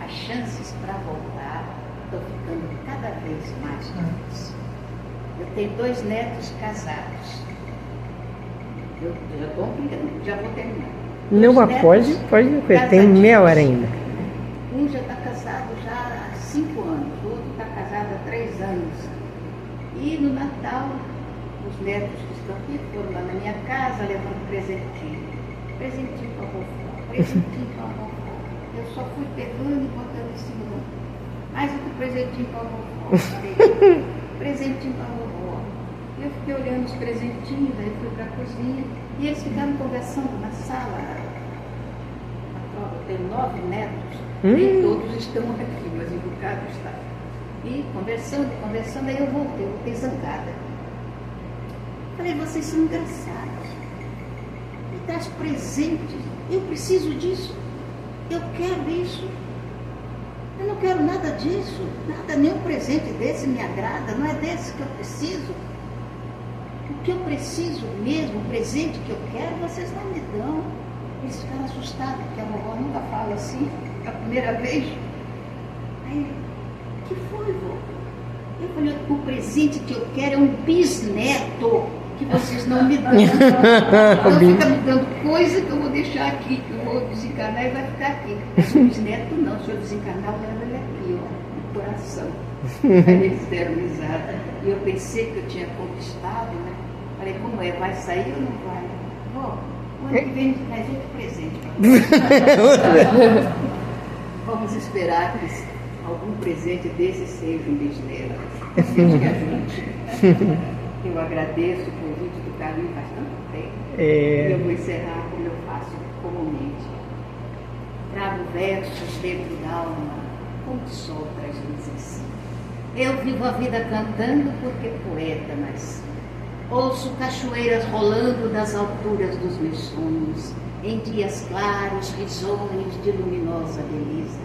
as chances para voltar estão ficando cada vez mais grandes. Eu tenho 2 netos casados. Eu já estou brincando, já vou terminar. Não, mas pode, tem meia hora ainda. Um já está casado já há 5 anos, o outro está casado há 3 anos. E no Natal Os netos que estão aqui foram lá na minha casa levando presentinho. Presentinho para a vovó, presentinho para a vovó. Eu só fui pegando e botando em cima do ombro. Mais outro presentinho para a vovó. Falei, presentinho para a vovó. Eu fiquei olhando os presentinhos, aí fui para a cozinha e eles ficaram conversando na sala. Eu tenho 9 netos, nem todos estão aqui, mas o bocado está. E conversando, aí eu voltei zangada. Falei, vocês são engraçados. Me traz presentes. Eu preciso disso. Eu quero isso. Eu não quero nada disso. Nada, nenhum presente desse me agrada. Não é desse que eu preciso. O que eu preciso mesmo, o presente que eu quero, vocês não me dão. Eles ficaram assustados, porque a vovó nunca fala assim, é a primeira vez. Aí, o que foi, vó? Eu falei, o presente que eu quero é um bisneto, que vocês não me dão. Então fica me dando coisa que eu vou deixar aqui, que eu vou desencarnar e vai ficar aqui. Mas o bisneto não, se eu desencarnar, eu levo ele aqui, ó, no coração. Aí eles deram risada. E eu pensei que eu tinha conquistado, né? Falei, como é? Vai sair ou não vai? Vó, o ano que vem traz outro presente para você. Vamos esperar que algum presente desse seja um bisneto. Deus que ajude. Eu agradeço o convite do Carlinhos faz tanto tempo. E eu vou encerrar como eu faço comumente. Trago versos dentro da alma, como o sol traz luz em si. Eu vivo a vida cantando porque poeta nasci. Ouço cachoeiras rolando das alturas dos meus sonhos, em dias claros, risonhos de luminosa beleza.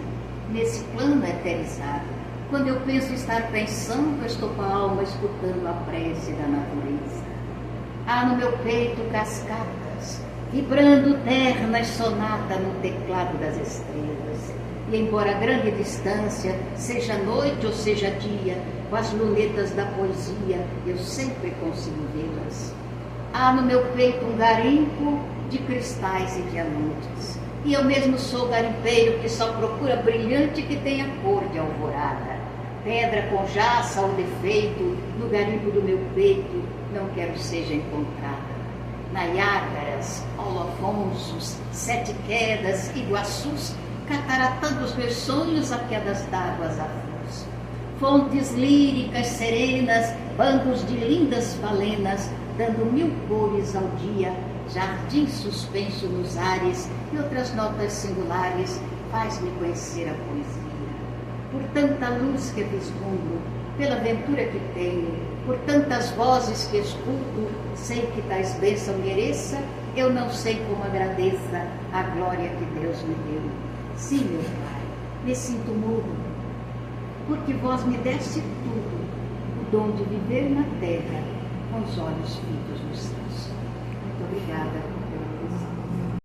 Nesse plano eterizado, quando eu penso estar pensando, estou com a alma escutando a prece da natureza. Há no meu peito cascatas, vibrando ternas sonata no teclado das estrelas. E embora a grande distância, seja noite ou seja dia, com as lunetas da poesia, eu sempre consigo vê-las. Há no meu peito um garimpo de cristais e diamantes. E eu mesmo sou garimpeiro que só procura brilhante que tenha cor de alvorada. Pedra com jaça ou defeito, no garimpo do meu peito, não quero seja encontrada. Niágaras, holofonsos, sete quedas, iguaçus, cataratando os meus sonhos a quedas d'águas afins. Fontes líricas serenas, bandos de lindas falenas, dando 1000 cores ao dia, jardim suspenso nos ares e outras notas singulares, faz-me conhecer a poesia. Por tanta luz que vislumbro, pela ventura que tenho, por tantas vozes que escuto, sei que tais bênção mereça, eu não sei como agradeça a glória que Deus me deu. Sim, meu Pai, me sinto mudo, porque vós me deste tudo, o dom de viver na terra, com os olhos fitos nos céus. Muito obrigada.